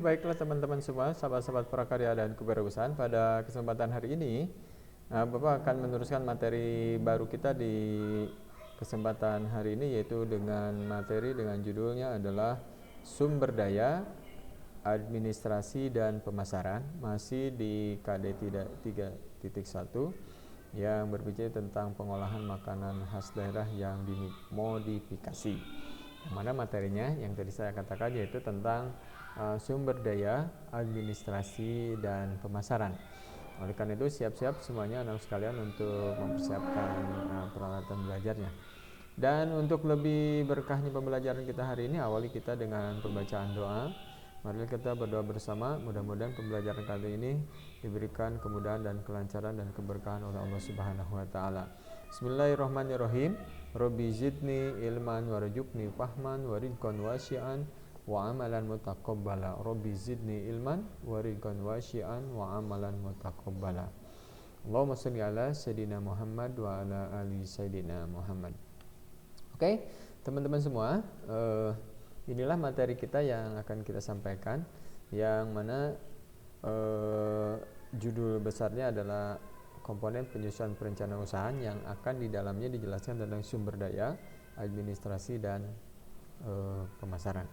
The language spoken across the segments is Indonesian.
baiklah teman-teman semua, sahabat-sahabat prakarya dan kewirausahaan. Pada kesempatan hari ini, Bapak akan meneruskan materi baru kita di kesempatan hari ini, yaitu dengan materi dengan judulnya adalah sumber daya, administrasi dan pemasaran, masih di KD 3.1 yang berbicara tentang pengolahan makanan khas daerah yang dimodifikasi. Yang mana materinya yang tadi saya katakan yaitu tentang sumber daya, administrasi dan pemasaran. Oleh karena itu siap-siap semuanya anak sekalian untuk mempersiapkan peralatan belajarnya. Dan untuk lebih berkahnya pembelajaran kita hari ini, awali kita dengan pembacaan doa. Mari kita berdoa bersama, mudah-mudahan pembelajaran kali ini diberikan kemudahan dan kelancaran dan keberkahan oleh Allah Subhanahu wa taala. Bismillahirrahmanirrahim. Rabbi zidni ilman warzuqni fahman warizqan wasi'an wa amalan mutaqabbala. Rabbi zidni ilman warizqan wasi'an wa amalan mutaqabbala. Allahumma shalli ala sayidina Muhammad wa ala ali sayidina Muhammad. Oke, teman-teman semua, inilah materi kita yang akan kita sampaikan, yang mana judul besarnya adalah komponen penyusunan perencanaan usaha, yang akan di dalamnya dijelaskan tentang sumber daya, administrasi dan pemasaran.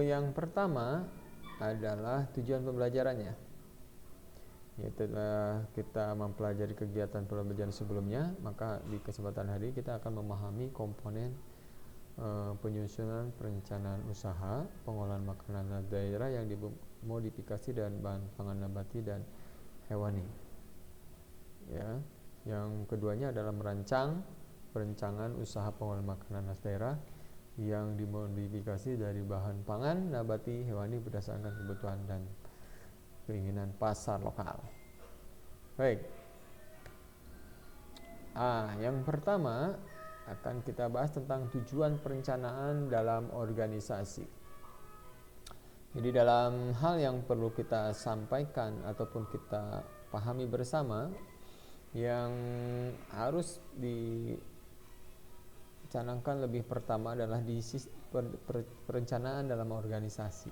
Yang pertama adalah tujuan pembelajarannya. Yaitu kita mempelajari kegiatan pembelajaran sebelumnya, maka di kesempatan hari kita akan memahami komponen penyusunan perencanaan usaha, pengolahan makanan daerah yang dimodifikasi dan bahan pangan nabati dan hewani. Ya, yang keduanya adalah merancang perencanaan usaha pengolahan makanan khas daerah yang dimodifikasi dari bahan pangan nabati hewani berdasarkan kebutuhan dan keinginan pasar lokal. Baik. Yang pertama akan kita bahas tentang tujuan perencanaan dalam organisasi. Jadi dalam hal yang perlu kita sampaikan ataupun kita pahami bersama, yang harus dicanangkan lebih pertama adalah di perencanaan dalam organisasi.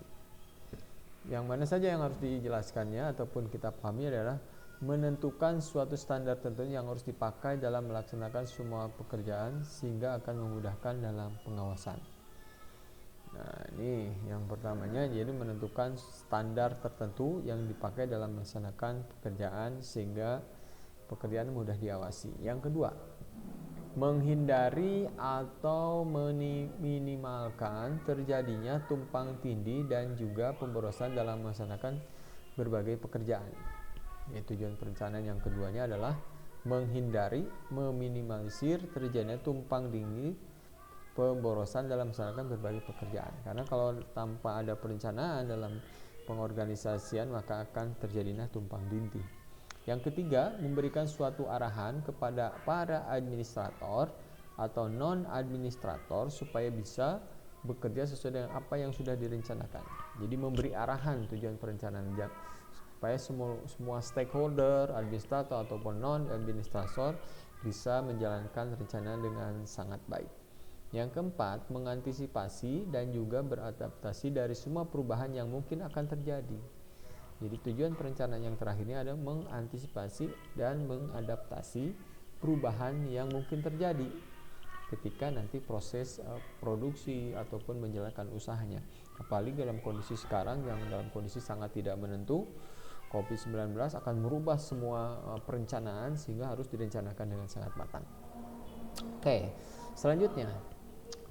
Yang mana saja yang harus dijelaskannya ataupun kita pahami adalah menentukan suatu standar tertentu yang harus dipakai dalam melaksanakan semua pekerjaan sehingga akan memudahkan dalam pengawasan. Nah, ini yang pertamanya, jadi menentukan standar tertentu yang dipakai dalam melaksanakan pekerjaan sehingga pekerjaan mudah diawasi. Yang kedua, menghindari atau meminimalkan terjadinya tumpang tindih dan juga pemborosan dalam melaksanakan berbagai pekerjaan. Tujuan perencanaan yang keduanya adalah menghindari, meminimalisir terjadinya tumpang tindih, pemborosan dalam melaksanakan berbagai pekerjaan. Karena kalau tanpa ada perencanaan dalam pengorganisasian, maka akan terjadinya tumpang tindih. Yang ketiga, memberikan suatu arahan kepada para administrator atau non-administrator supaya bisa bekerja sesuai dengan apa yang sudah direncanakan. Jadi memberi arahan tujuan perencanaan supaya semua stakeholder, administrator ataupun non-administrator bisa menjalankan rencana dengan sangat baik. Yang keempat, mengantisipasi dan juga beradaptasi dari semua perubahan yang mungkin akan terjadi. Jadi tujuan perencanaan yang terakhir ini adalah mengantisipasi dan mengadaptasi perubahan yang mungkin terjadi ketika nanti proses produksi ataupun menjalankan usahanya. Apalagi dalam kondisi sekarang yang dalam kondisi sangat tidak menentu, COVID-19 akan merubah semua perencanaan sehingga harus direncanakan dengan sangat matang. Oke, selanjutnya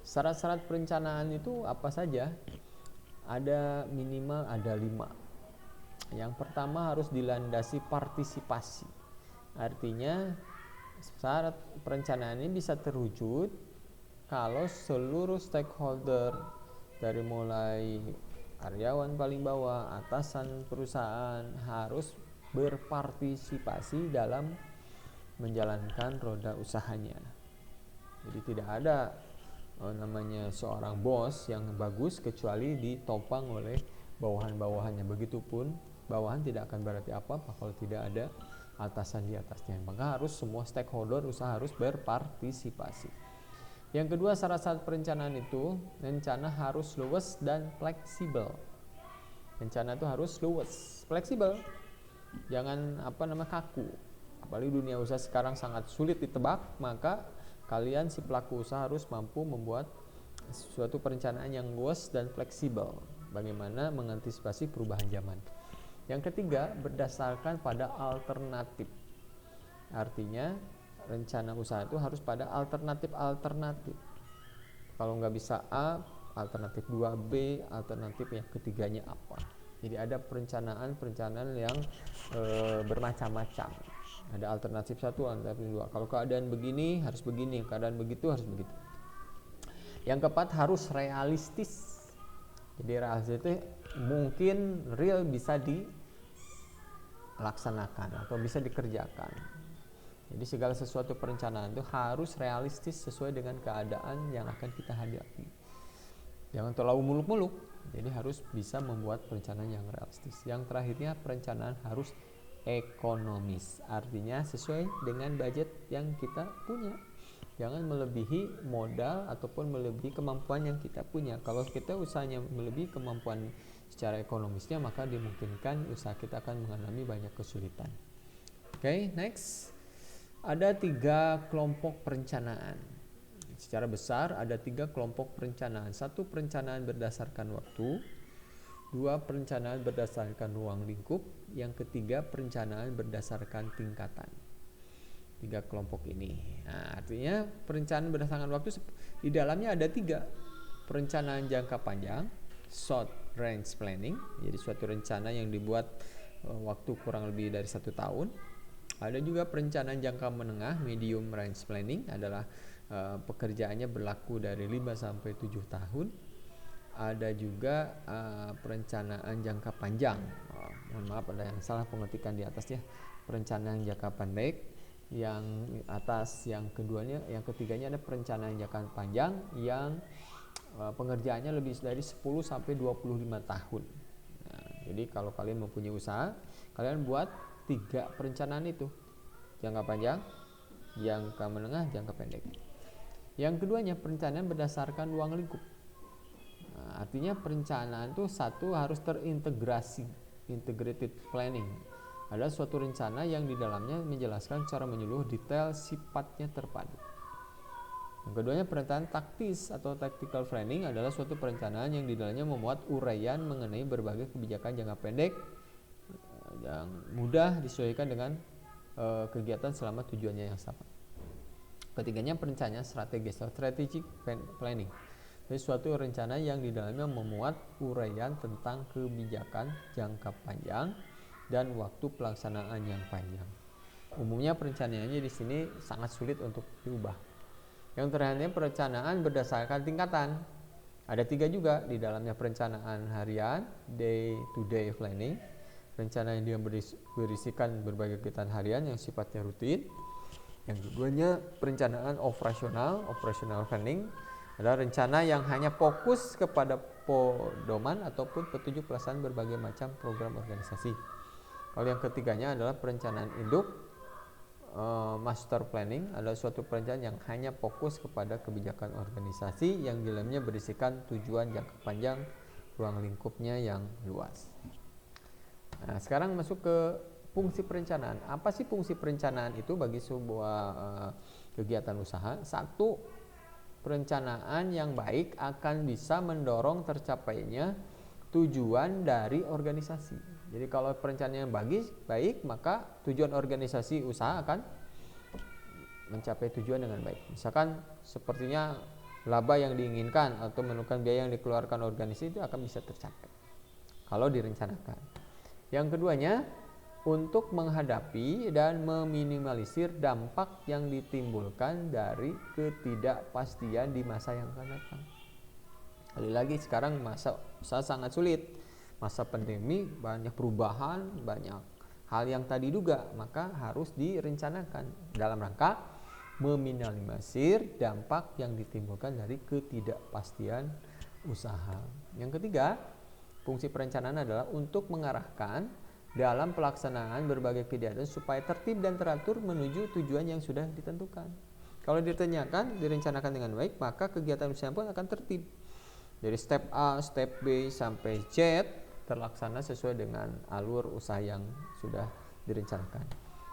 syarat-syarat perencanaan itu apa saja? Ada minimal 5. Yang pertama harus dilandasi partisipasi. Artinya syarat perencanaan ini bisa terwujud kalau seluruh stakeholder dari mulai karyawan paling bawah, atasan perusahaan harus berpartisipasi dalam menjalankan roda usahanya. Jadi tidak ada namanya seorang bos yang bagus kecuali ditopang oleh bawahan-bawahannya. Begitupun bawahan tidak akan berarti apa-apa kalau tidak ada atasan di atasnya. Maka harus semua stakeholder usaha harus berpartisipasi. Yang kedua, syarat-syarat perencanaan itu, rencana harus luwes dan fleksibel. Rencana itu harus luwes, fleksibel. Jangan kaku. Apalagi dunia usaha sekarang sangat sulit ditebak, maka kalian si pelaku usaha harus mampu membuat suatu perencanaan yang luas dan fleksibel. Bagaimana mengantisipasi perubahan zaman. Yang ketiga, berdasarkan pada alternatif. Artinya rencana usaha itu harus pada alternatif. Kalau nggak bisa A, alternatif 2B, alternatif yang ketiganya apa. Jadi ada perencanaan yang bermacam-macam. Ada alternatif 1, alternatif 2. Kalau keadaan begini harus begini, keadaan begitu harus begitu. Yang keempat, harus realistis. Jadi realistis itu mungkin real bisa dilaksanakan atau bisa dikerjakan. Jadi segala sesuatu perencanaan itu harus realistis sesuai dengan keadaan yang akan kita hadapi. Jangan terlalu muluk-muluk. Jadi harus bisa membuat perencanaan yang realistis. Yang terakhirnya, perencanaan harus ekonomis. Artinya sesuai dengan budget yang kita punya. Jangan melebihi modal ataupun melebihi kemampuan yang kita punya. Kalau kita usahanya melebihi kemampuan secara ekonomisnya, maka dimungkinkan usaha kita akan mengalami banyak kesulitan. Oke, next. Ada 3 kelompok perencanaan. Secara besar ada 3 kelompok perencanaan. 1, perencanaan berdasarkan waktu. 2, perencanaan berdasarkan ruang lingkup. Yang ketiga, perencanaan berdasarkan tingkatan. 3 kelompok ini. Nah, artinya perencanaan berdasarkan waktu di dalamnya ada 3. Perencanaan jangka panjang, short range planning. Jadi suatu rencana yang dibuat waktu kurang lebih dari 1 tahun. Ada juga perencanaan jangka menengah, medium range planning, adalah pekerjaannya berlaku dari 5 sampai 7 tahun. Ada juga perencanaan jangka panjang. Mohon maaf ada yang salah pengetikan di atasnya. Perencanaan jangka pendek yang atas, yang ketiganya ada perencanaan jangka panjang yang pengerjaannya lebih dari 10 sampai 25 tahun. Nah, jadi kalau kalian mempunyai usaha, kalian buat 3 perencanaan itu. Jangka panjang, jangka menengah, jangka pendek. Yang keduanya, perencanaan berdasarkan ruang lingkup. Nah, artinya perencanaan itu satu harus terintegrasi, integrated planning. Ada suatu rencana yang di dalamnya menjelaskan secara menyeluruh detail sifatnya terpadu. Yang keduanya, perencanaan taktis atau tactical planning adalah suatu perencanaan yang di dalamnya memuat uraian mengenai berbagai kebijakan jangka pendek yang mudah disesuaikan dengan kegiatan selama tujuannya yang sama. Ketiganya, perencanaan strategis atau strategic planning. Jadi suatu rencana yang di dalamnya memuat uraian tentang kebijakan jangka panjang dan waktu pelaksanaan yang panjang. Umumnya perencanaannya di sini sangat sulit untuk diubah. Yang terakhirnya, perencanaan berdasarkan tingkatan. Ada 3 juga di dalamnya, perencanaan harian, day to day planning. Rencana yang berisikan berbagai kegiatan harian yang sifatnya rutin. Yang keduanya, perencanaan operational planning, adalah rencana yang hanya fokus kepada pedoman ataupun petunjuk pelaksanaan berbagai macam program organisasi. Kalau yang ketiganya adalah perencanaan induk, master planning, adalah suatu perencanaan yang hanya fokus kepada kebijakan organisasi yang di dalamnya berisikan tujuan jangka panjang, ruang lingkupnya yang luas. Nah, sekarang masuk ke fungsi perencanaan. Apa sih fungsi perencanaan itu bagi sebuah kegiatan usaha? 1, perencanaan yang baik akan bisa mendorong tercapainya tujuan dari organisasi. Jadi kalau perencanaan yang baik, maka tujuan organisasi usaha akan mencapai tujuan dengan baik. Misalkan sepertinya laba yang diinginkan atau menurunkan biaya yang dikeluarkan organisasi itu akan bisa tercapai kalau direncanakan. Yang keduanya, untuk menghadapi dan meminimalisir dampak yang ditimbulkan dari ketidakpastian di masa yang akan datang. Kali lagi sekarang masa sangat sulit. Masa pandemi, banyak perubahan, banyak hal yang tadi duga, maka harus direncanakan dalam rangka meminimalisir dampak yang ditimbulkan dari ketidakpastian usaha. Yang ketiga, fungsi perencanaan adalah untuk mengarahkan dalam pelaksanaan berbagai kegiatan supaya tertib dan teratur menuju tujuan yang sudah ditentukan. Kalau direncanakan dengan baik, maka kegiatan usaha pun akan tertib. Dari step A, step B sampai Z terlaksana sesuai dengan alur usaha yang sudah direncanakan.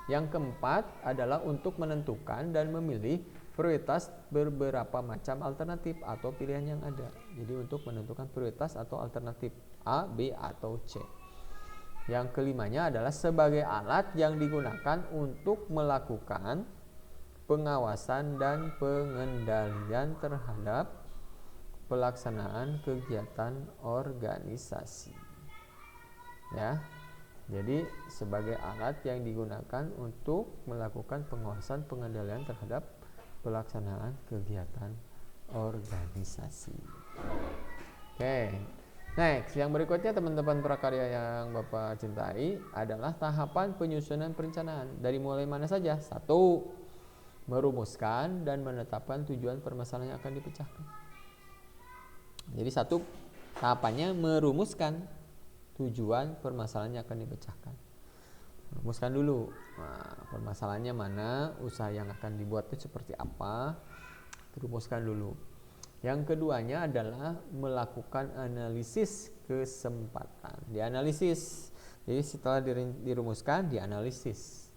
Yang keempat adalah untuk menentukan dan memilih prioritas beberapa macam alternatif atau pilihan yang ada. Jadi untuk menentukan prioritas atau alternatif A, B, atau C. Yang kelimanya adalah sebagai alat yang digunakan untuk melakukan pengawasan dan pengendalian terhadap pelaksanaan kegiatan organisasi. Ya. Jadi sebagai alat yang digunakan untuk melakukan pengawasan pengendalian terhadap pelaksanaan kegiatan organisasi. Oke. Next, yang berikutnya teman-teman prakarya yang Bapak cintai adalah tahapan penyusunan perencanaan. Dari mulai mana saja? 1. Merumuskan dan menetapkan tujuan permasalahan yang akan dipecahkan. Jadi 1 tahapannya merumuskan tujuan permasalahan yang akan dipecahkan. Rumuskan dulu, permasalahannya mana, usaha yang akan dibuat itu seperti apa, rumuskan dulu. Yang keduanya adalah melakukan analisis kesempatan. Dianalisis, jadi setelah dirumuskan, dianalisis.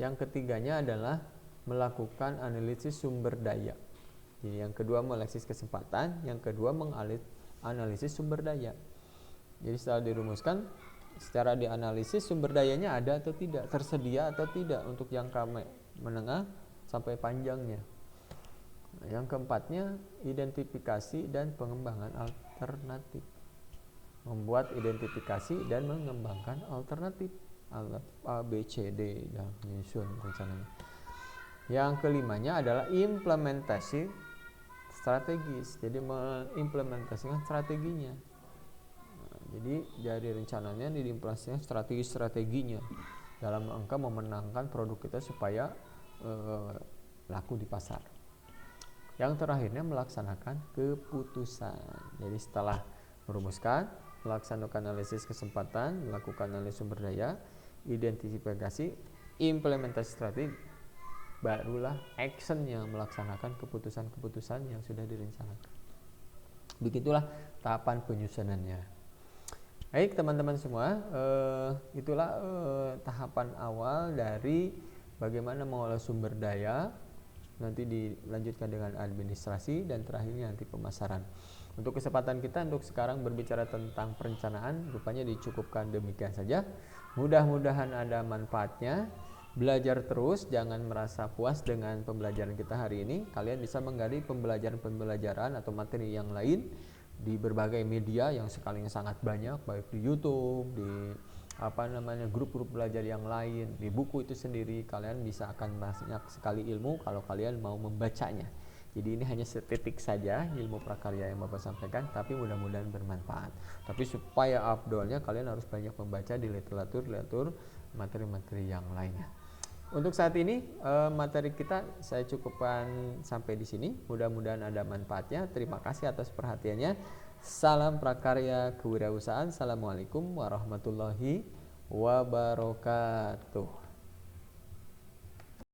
Yang ketiganya adalah melakukan analisis sumber daya. Jadi yang kedua menganalisis kesempatan, yang kedua menganalisis sumber daya. Jadi setelah dirumuskan, secara dianalisis sumber dayanya ada atau tidak, tersedia atau tidak untuk jangka menengah sampai panjangnya. Yang keempatnya, identifikasi dan pengembangan alternatif. Membuat identifikasi dan mengembangkan alternatif A, B, C, D dalam menyusun rencananya. Yang kelimanya adalah implementasi strategis. Jadi mengimplementasikan strateginya. Jadi dari rencananya diimplementasikan strategi-strateginya dalam rangka memenangkan produk kita supaya laku di pasar. Yang terakhirnya melaksanakan keputusan. Jadi setelah merumuskan, melaksanakan analisis kesempatan, melakukan analisis sumber daya, identifikasi, implementasi strategi, barulah action yang melaksanakan keputusan-keputusan yang sudah direncanakan. Begitulah tahapan penyusunannya. Baik teman-teman semua, itulah tahapan awal dari bagaimana mengolah sumber daya, nanti dilanjutkan dengan administrasi, dan terakhirnya nanti pemasaran. Untuk kesempatan kita untuk sekarang berbicara tentang perencanaan, rupanya dicukupkan demikian saja. Mudah-mudahan ada manfaatnya. Belajar terus, jangan merasa puas dengan pembelajaran kita hari ini. Kalian bisa menggali pembelajaran atau materi yang lain di berbagai media yang sekalinya sangat banyak, baik di YouTube, di grup-grup belajar yang lain, di buku itu sendiri. Kalian bisa akan banyak sekali ilmu kalau kalian mau membacanya. Jadi ini hanya setitik saja ilmu prakarya yang Bapak sampaikan, tapi mudah-mudahan bermanfaat. Tapi supaya afdolnya kalian harus banyak membaca di literatur materi-materi yang lainnya. Untuk saat ini materi kita saya cukupkan sampai di sini. Mudah-mudahan ada manfaatnya. Terima kasih atas perhatiannya. Salam prakarya kewirausahaan. Assalamualaikum warahmatullahi wabarakatuh.